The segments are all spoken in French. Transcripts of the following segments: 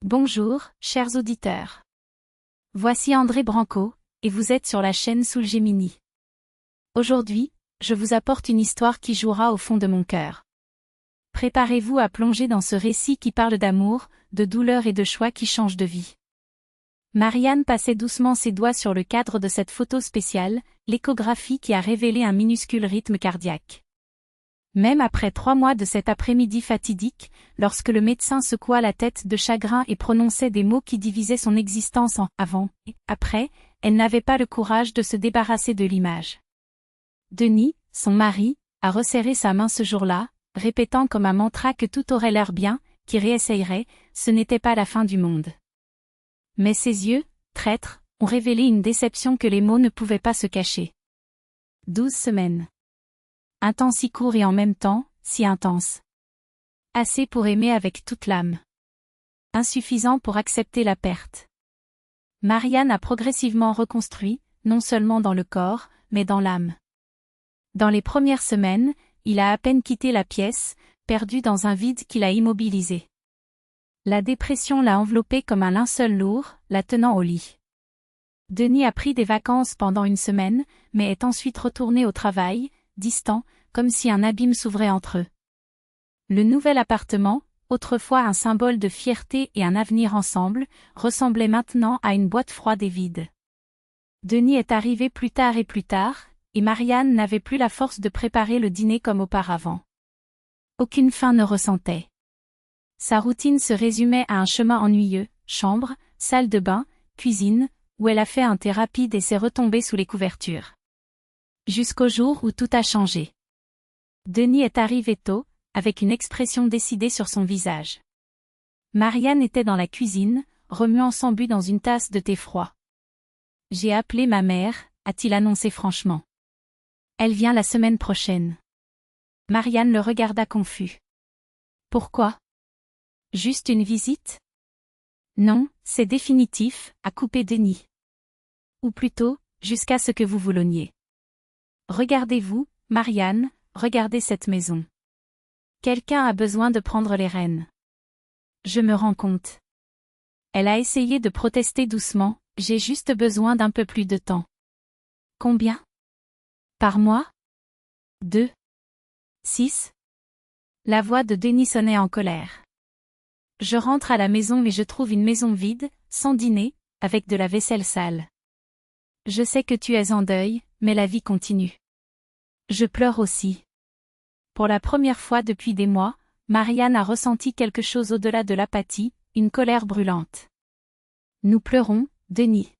Bonjour, chers auditeurs. Voici André Branco, et vous êtes sur la chaîne Soulgemini. Aujourd'hui, je vous apporte une histoire qui jouera au fond de mon cœur. Préparez-vous à plonger dans ce récit qui parle d'amour, de douleur et de choix qui changent de vie. Marianne passait doucement ses doigts sur le cadre de cette photo spéciale, l'échographie qui a révélé un minuscule rythme cardiaque. Même après 3 mois de cet après-midi fatidique, lorsque le médecin secoua la tête de chagrin et prononçait des mots qui divisaient son existence en « avant » et « après », elle n'avait pas le courage de se débarrasser de l'image. Denis, son mari, a resserré sa main ce jour-là, répétant comme un mantra que tout aurait l'air bien, qu'il réessayerait, ce n'était pas la fin du monde. Mais ses yeux, traîtres, ont révélé une déception que les mots ne pouvaient pas se cacher. 12 semaines. Un temps si court et en même temps, si intense. Assez pour aimer avec toute l'âme. Insuffisant pour accepter la perte. Marianne a progressivement reconstruit, non seulement dans le corps, mais dans l'âme. Dans les premières semaines, il a à peine quitté la pièce, perdu dans un vide qui l'a immobilisé. La dépression l'a enveloppé comme un linceul lourd, la tenant au lit. Denis a pris des vacances pendant 1 semaine, mais est ensuite retourné au travail, distant, comme si un abîme s'ouvrait entre eux. Le nouvel appartement, autrefois un symbole de fierté et un avenir ensemble, ressemblait maintenant à une boîte froide et vide. Denis est arrivé plus tard, et Marianne n'avait plus la force de préparer le dîner comme auparavant. Aucune faim ne ressentait. Sa routine se résumait à un chemin ennuyeux, chambre, salle de bain, cuisine, où elle a fait un thé rapide et s'est retombée sous les couvertures. Jusqu'au jour où tout a changé. Denis est arrivé tôt, avec une expression décidée sur son visage. Marianne était dans la cuisine, remuant son but dans une tasse de thé froid. « J'ai appelé ma mère », a-t-il annoncé franchement. « Elle vient la semaine prochaine. » Marianne le regarda confus. « Pourquoi ? Juste une visite ? » « Non, c'est définitif », a coupé Denis. « Ou plutôt, jusqu'à ce que vous voulonniez. Regardez-vous, Marianne, regardez cette maison. Quelqu'un a besoin de prendre les rênes. Je me rends compte. » Elle a essayé de protester doucement, « J'ai juste besoin d'un peu plus de temps. » Combien ? Par mois ? 2. 6. La voix de Denis sonnait en colère. Je rentre à la maison mais je trouve une maison vide, sans dîner, avec de la vaisselle sale. Je sais que tu es en deuil, mais la vie continue. Je pleure aussi. Pour la première fois depuis des mois, Marianne a ressenti quelque chose au-delà de l'apathie, une colère brûlante. Nous pleurons, Denis.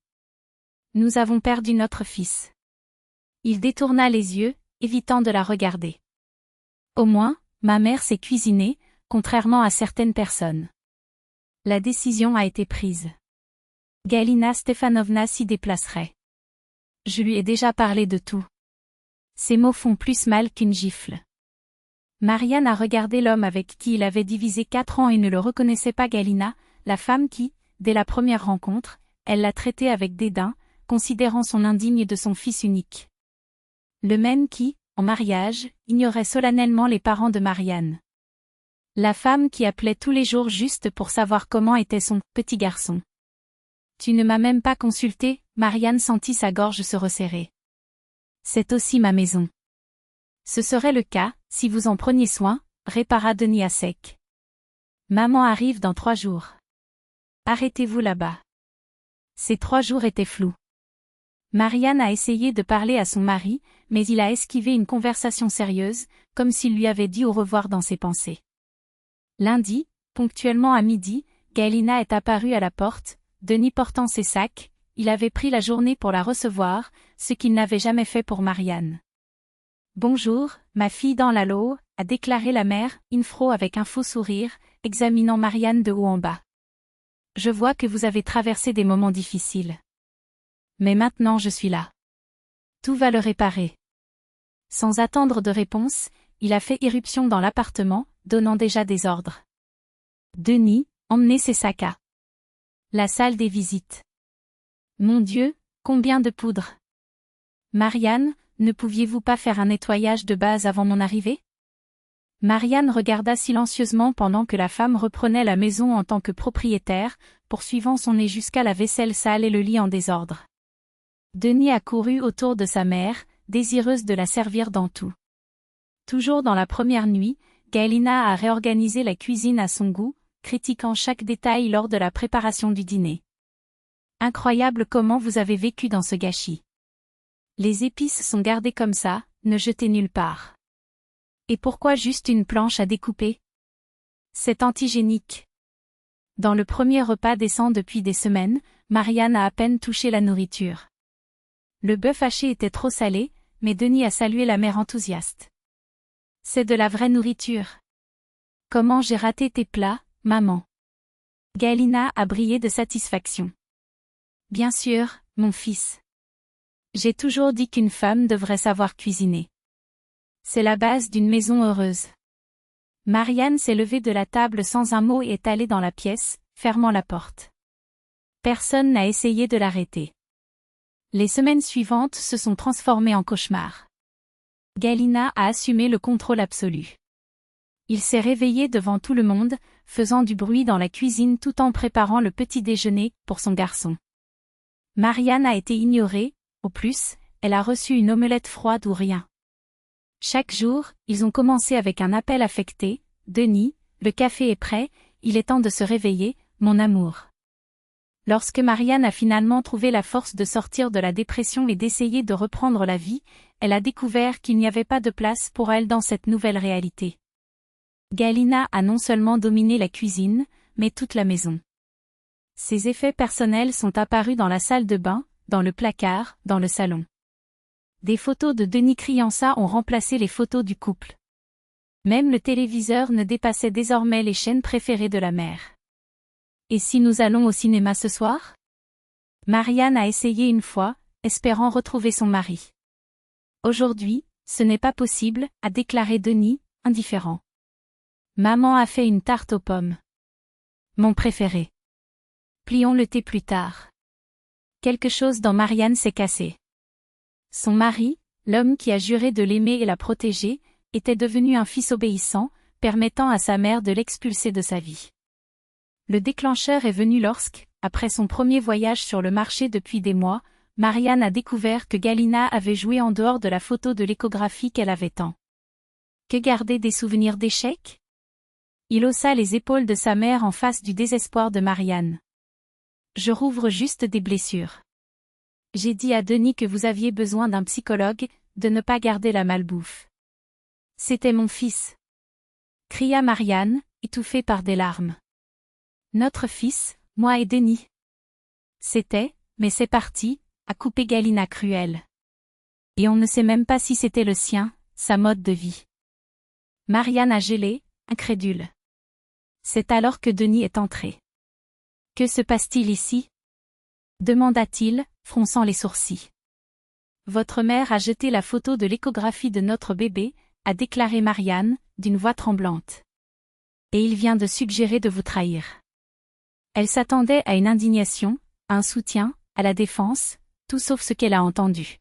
Nous avons perdu notre fils. Il détourna les yeux, évitant de la regarder. Au moins, ma mère sait cuisiner, contrairement à certaines personnes. La décision a été prise. Galina Stefanovna s'y déplacerait. Je lui ai déjà parlé de tout. Ces mots font plus mal qu'une gifle. Marianne a regardé l'homme avec qui il avait divisé 4 ans et ne le reconnaissait pas. Galina, la femme qui, dès la première rencontre, elle l'a traité avec dédain, considérant son indigne de son fils unique. Le même qui, en mariage, ignorait solennellement les parents de Marianne. La femme qui appelait tous les jours juste pour savoir comment était son petit garçon. Tu ne m'as même pas consulté, Marianne sentit sa gorge se resserrer. C'est aussi ma maison. Ce serait le cas, si vous en preniez soin, répara Denis à sec. Maman arrive dans 3 jours. Arrêtez-vous là-bas. Ces 3 jours étaient flous. Marianne a essayé de parler à son mari, mais il a esquivé une conversation sérieuse, comme s'il lui avait dit au revoir dans ses pensées. Lundi, ponctuellement à midi, Galina est apparue à la porte, Denis portant ses sacs, il avait pris la journée pour la recevoir, ce qu'il n'avait jamais fait pour Marianne. « Bonjour, ma fille dans l'allô », a déclaré la mère, Infro avec un faux sourire, examinant Marianne de haut en bas. « Je vois que vous avez traversé des moments difficiles. Mais maintenant je suis là. Tout va le réparer. » Sans attendre de réponse, il a fait irruption dans l'appartement, donnant déjà des ordres. Denis, emmenez ses sacs à la salle des visites. Mon Dieu, combien de poudre! Marianne, ne pouviez-vous pas faire un nettoyage de base avant mon arrivée? Marianne regarda silencieusement pendant que la femme reprenait la maison en tant que propriétaire, poursuivant son nez jusqu'à la vaisselle sale et le lit en désordre. Denis accourut autour de sa mère, désireuse de la servir dans tout. Toujours dans la première nuit, Gaëlina a réorganisé la cuisine à son goût, critiquant chaque détail lors de la préparation du dîner. Incroyable comment vous avez vécu dans ce gâchis. Les épices sont gardées comme ça, ne jetées nulle part. Et pourquoi juste une planche à découper? C'est antigénique. Dans le premier repas décent depuis des semaines, Marianne a à peine touché la nourriture. Le bœuf haché était trop salé, mais Denis a salué la mère enthousiaste. C'est de la vraie nourriture. Comment j'ai raté tes plats, maman? Gaëlina a brillé de satisfaction. Bien sûr, mon fils. J'ai toujours dit qu'une femme devrait savoir cuisiner. C'est la base d'une maison heureuse. Marianne s'est levée de la table sans un mot et est allée dans la pièce, fermant la porte. Personne n'a essayé de l'arrêter. Les semaines suivantes se sont transformées en cauchemars. Gaëlina a assumé le contrôle absolu. Il s'est réveillé devant tout le monde, faisant du bruit dans la cuisine tout en préparant le petit déjeuner pour son garçon. Marianne a été ignorée, au plus, elle a reçu une omelette froide ou rien. Chaque jour, ils ont commencé avec un appel affecté. « Denis, le café est prêt, il est temps de se réveiller, mon amour. » Lorsque Marianne a finalement trouvé la force de sortir de la dépression et d'essayer de reprendre la vie, elle a découvert qu'il n'y avait pas de place pour elle dans cette nouvelle réalité. Gaëlina a non seulement dominé la cuisine, mais toute la maison. Ses effets personnels sont apparus dans la salle de bain, dans le placard, dans le salon. Des photos de Denis criant ça ont remplacé les photos du couple. Même le téléviseur ne dépassait désormais les chaînes préférées de la mère. Et si nous allons au cinéma ce soir? Marianne a essayé une fois, espérant retrouver son mari. Aujourd'hui, ce n'est pas possible, a déclaré Denis, indifférent. Maman a fait une tarte aux pommes. Mon préféré. Plions le thé plus tard. Quelque chose dans Marianne s'est cassé. Son mari, l'homme qui a juré de l'aimer et la protéger, était devenu un fils obéissant, permettant à sa mère de l'expulser de sa vie. Le déclencheur est venu lorsque, après son premier voyage sur le marché depuis des mois, Marianne a découvert que Gaëlina avait joué en dehors de la photo de l'échographie qu'elle avait tant. Que garder des souvenirs d'échecs? Il haussa les épaules de sa mère en face du désespoir de Marianne. Je rouvre juste des blessures. J'ai dit à Denis que vous aviez besoin d'un psychologue, de ne pas garder la malbouffe. C'était mon fils. Cria Marianne, étouffée par des larmes. Notre fils, moi et Denis. C'était, mais c'est parti, a coupé Gaëlina cruelle. Et on ne sait même pas si c'était le sien, sa mode de vie. Marianne a gelé, incrédule. C'est alors que Denis est entré. Que se passe-t-il ici? Demanda-t-il, fronçant les sourcils. Votre mère a jeté la photo de l'échographie de notre bébé, a déclaré Marianne, d'une voix tremblante. Et il vient de suggérer de vous trahir. Elle s'attendait à une indignation, à un soutien, à la défense, tout sauf ce qu'elle a entendu.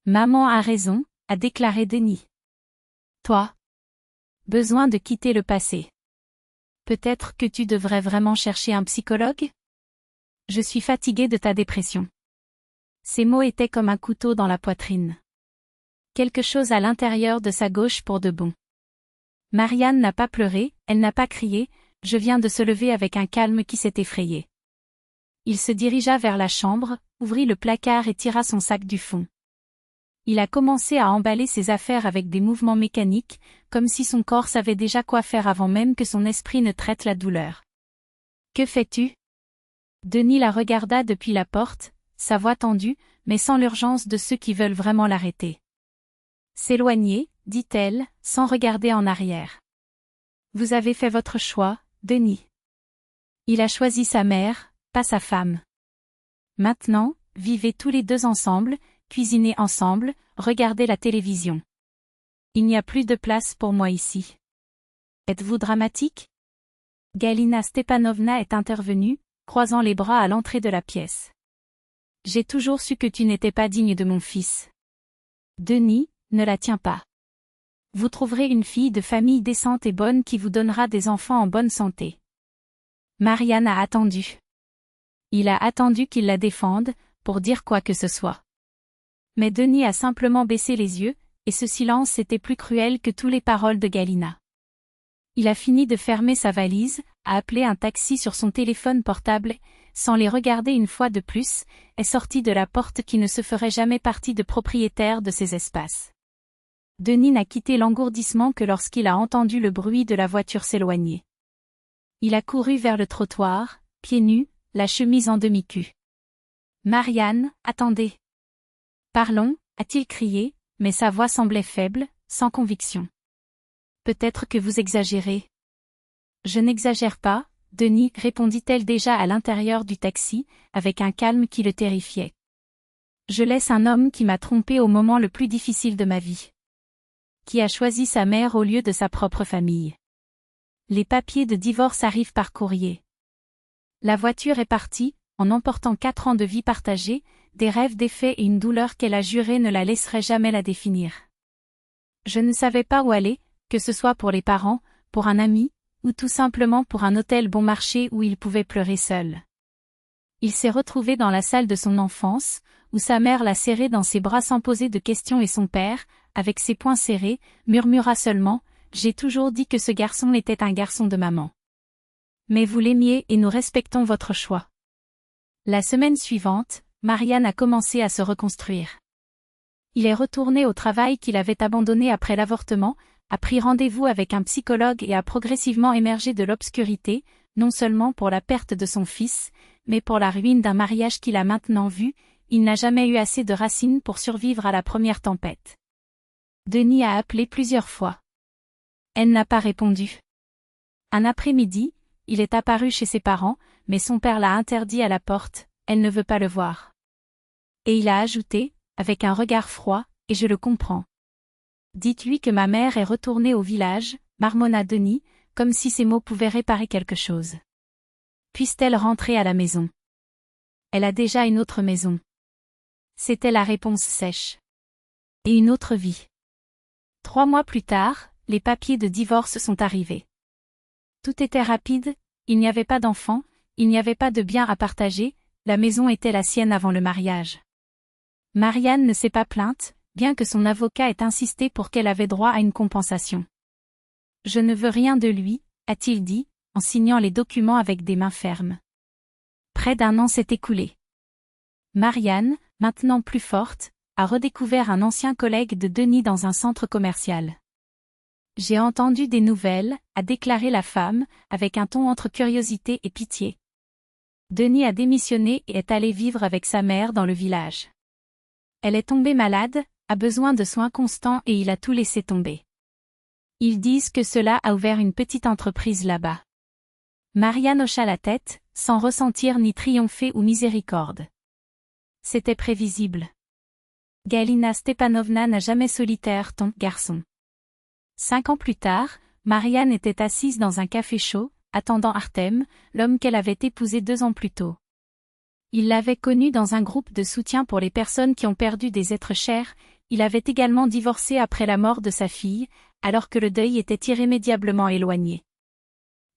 Maman a raison, a déclaré Denis. Toi. Besoin de quitter le passé. Peut-être que tu devrais vraiment chercher un psychologue? Je suis fatiguée de ta dépression. Ces mots étaient comme un couteau dans la poitrine. Quelque chose à l'intérieur de sa gauche pour de bon. Marianne n'a pas pleuré, elle n'a pas crié, je viens de se lever avec un calme qui s'est effrayé. Il se dirigea vers la chambre, ouvrit le placard et tira son sac du fond. Il a commencé à emballer ses affaires avec des mouvements mécaniques, comme si son corps savait déjà quoi faire avant même que son esprit ne traite la douleur. Que fais-tu? Denis la regarda depuis la porte, sa voix tendue, mais sans l'urgence de ceux qui veulent vraiment l'arrêter. S'éloigner, dit-elle, sans regarder en arrière. Vous avez fait votre choix, Denis. Il a choisi sa mère, pas sa femme. Maintenant, vivez tous les deux ensemble, cuisinez ensemble, regardez la télévision. Il n'y a plus de place pour moi ici. Êtes-vous dramatique? Gaëlina Stepanovna est intervenue, croisant les bras à l'entrée de la pièce. J'ai toujours su que tu n'étais pas digne de mon fils. Denis, ne la tiens pas. vous trouverez une fille de famille décente et bonne qui vous donnera des enfants en bonne santé. Marianne a attendu. Il a attendu qu'il la défende, pour dire quoi que ce soit. Mais Denis a simplement baissé les yeux, et ce silence était plus cruel que toutes les paroles de Galina. Il a fini de fermer sa valise, a appelé un taxi sur son téléphone portable, sans les regarder une fois de plus, est sorti de la porte qui ne se ferait jamais partie de propriétaire de ces espaces. Denis n'a quitté l'engourdissement que lorsqu'il a entendu le bruit de la voiture s'éloigner. Il a couru vers le trottoir, pieds nus, la chemise en demi-cul. « Marianne, attendez. »« Parlons » a-t-il crié, mais sa voix semblait faible, sans conviction. « Peut-être que vous exagérez. »« Je n'exagère pas, Denis, » répondit-elle déjà à l'intérieur du taxi, avec un calme qui le terrifiait. « Je laisse un homme qui m'a trompée au moment le plus difficile de ma vie. Qui a choisi sa mère au lieu de sa propre famille. Les papiers de divorce arrivent par courrier. La voiture est partie, en emportant 4 ans de vie partagée, des rêves défaits et une douleur qu'elle a juré ne la laisserait jamais la définir. Je ne savais pas où aller, que ce soit pour les parents, pour un ami, ou tout simplement pour un hôtel bon marché où il pouvait pleurer seul. Il s'est retrouvé dans la salle de son enfance, où sa mère l'a serré dans ses bras sans poser de questions et son père, avec ses poings serrés, murmura seulement « J'ai toujours dit que ce garçon était un garçon de maman. Mais vous l'aimiez et nous respectons votre choix. » La semaine suivante, Marianne a commencé à se reconstruire. Il est retourné au travail qu'il avait abandonné après l'avortement, a pris rendez-vous avec un psychologue et a progressivement émergé de l'obscurité, non seulement pour la perte de son fils, mais pour la ruine d'un mariage qu'il a maintenant vu. Il n'a jamais eu assez de racines pour survivre à la première tempête. Denis a appelé plusieurs fois. Elle n'a pas répondu. Un après-midi, il est apparu chez ses parents, mais son père l'a interdit à la porte, elle ne veut pas le voir. Et il a ajouté, avec un regard froid, et je le comprends. Dites-lui que ma mère est retournée au village, marmonna Denis, comme si ces mots pouvaient réparer quelque chose. Puisse-t-elle rentrer à la maison? Elle a déjà une autre maison. C'était la réponse sèche. Et une autre vie. 3 mois plus tard, les papiers de divorce sont arrivés. Tout était rapide, il n'y avait pas d'enfants, il n'y avait pas de biens à partager, la maison était la sienne avant le mariage. Marianne ne s'est pas plainte, bien que son avocat ait insisté pour qu'elle avait droit à une compensation. « Je ne veux rien de lui », a-t-il dit, en signant les documents avec des mains fermes. Près d'1 an s'est écoulé. Marianne, maintenant plus forte, a redécouvert un ancien collègue de Denis dans un centre commercial. « J'ai entendu des nouvelles », a déclaré la femme, avec un ton entre curiosité et pitié. Denis a démissionné et est allé vivre avec sa mère dans le village. Elle est tombée malade, a besoin de soins constants et il a tout laissé tomber. Ils disent que cela a ouvert une petite entreprise là-bas. Marianne hocha la tête, sans ressentir ni triompher ou miséricorde. C'était prévisible. Galina Stepanovna n'a jamais solitaire ton garçon. 5 ans plus tard, Marianne était assise dans un café chaud, attendant Artem, l'homme qu'elle avait épousé 2 ans plus tôt. Il l'avait connu dans un groupe de soutien pour les personnes qui ont perdu des êtres chers, il avait également divorcé après la mort de sa fille, alors que le deuil était irrémédiablement éloigné.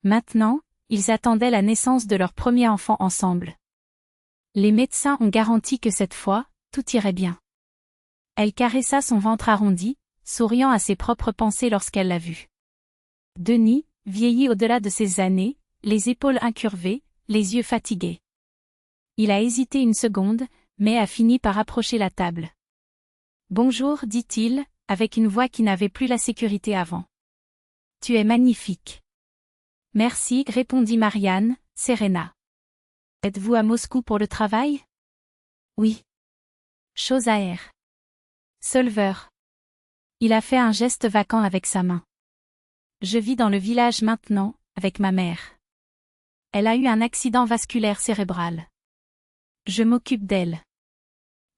Maintenant, ils attendaient la naissance de leur premier enfant ensemble. Les médecins ont garanti que cette fois, tout irait bien. Elle caressa son ventre arrondi, souriant à ses propres pensées lorsqu'elle l'a vu. Denis, vieilli au-delà de ses années, les épaules incurvées, les yeux fatigués. Il a hésité une seconde, mais a fini par approcher la table. « Bonjour, dit-il, avec une voix qui n'avait plus la sécurité avant. « Tu es magnifique. »« Merci, » répondit Marianne, Serena. « Êtes-vous à Moscou pour le travail ? » ?»« Oui. »« Chose à air. »« Solver. » Il a fait un geste vacant avec sa main. « Je vis dans le village maintenant, avec ma mère. Elle a eu un accident vasculaire cérébral. Je m'occupe d'elle. »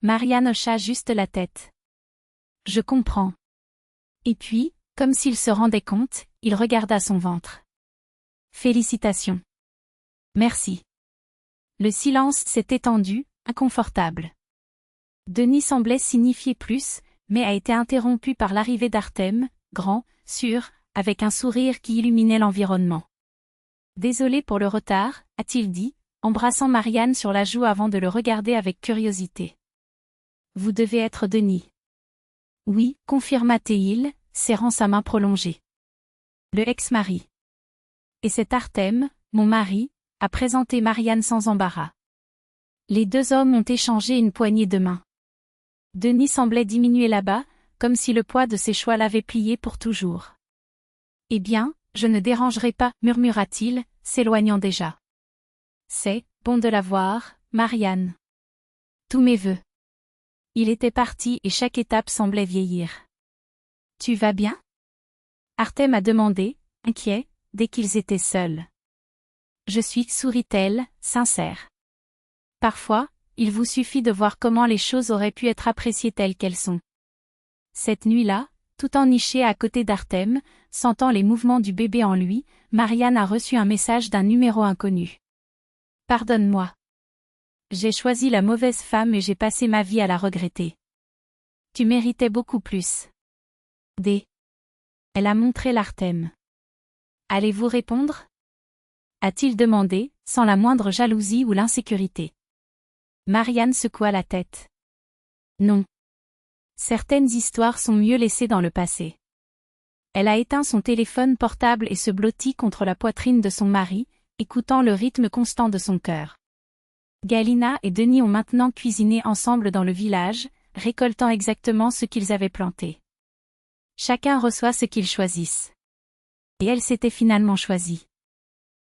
Marianne hocha juste la tête. « Je comprends. » Et puis, comme s'il se rendait compte, il regarda son ventre. « Félicitations. »« Merci. » Le silence s'est étendu, inconfortable. Denis semblait signifier plus, mais a été interrompu par l'arrivée d'Artem, grand, sûr, avec un sourire qui illuminait l'environnement. Désolé pour le retard, a-t-il dit, embrassant Marianne sur la joue avant de le regarder avec curiosité. Vous devez être Denis. Oui, confirma Théil, serrant sa main prolongée. Le ex-mari. Et c'est Artem, mon mari, a présenté Marianne sans embarras. Les deux hommes ont échangé une poignée de main. Denis semblait diminuer là-bas, comme si le poids de ses choix l'avait plié pour toujours. Eh bien, je ne dérangerai pas, murmura-t-il, s'éloignant déjà. C'est bon de la voir, Marianne. Tous mes vœux. Il était parti et chaque étape semblait vieillir. Tu vas bien? Artem a demandé, inquiet, dès qu'ils étaient seuls. Je suis, sourit-elle, sincère. Parfois, il vous suffit de voir comment les choses auraient pu être appréciées telles qu'elles sont. Cette nuit-là, tout ennichée à côté d'Artem, sentant les mouvements du bébé en lui, Marianne a reçu un message d'un numéro inconnu. Pardonne-moi. J'ai choisi la mauvaise femme et j'ai passé ma vie à la regretter. Tu méritais beaucoup plus. Elle a montré l'Artem. Allez-vous répondre? A-t-il demandé, sans la moindre jalousie ou l'insécurité. Marianne secoua la tête. Non. Certaines histoires sont mieux laissées dans le passé. Elle a éteint son téléphone portable et se blottit contre la poitrine de son mari, écoutant le rythme constant de son cœur. Galina et Denis ont maintenant cuisiné ensemble dans le village, récoltant exactement ce qu'ils avaient planté. Chacun reçoit ce qu'ils choisissent. Et elle s'était finalement choisie.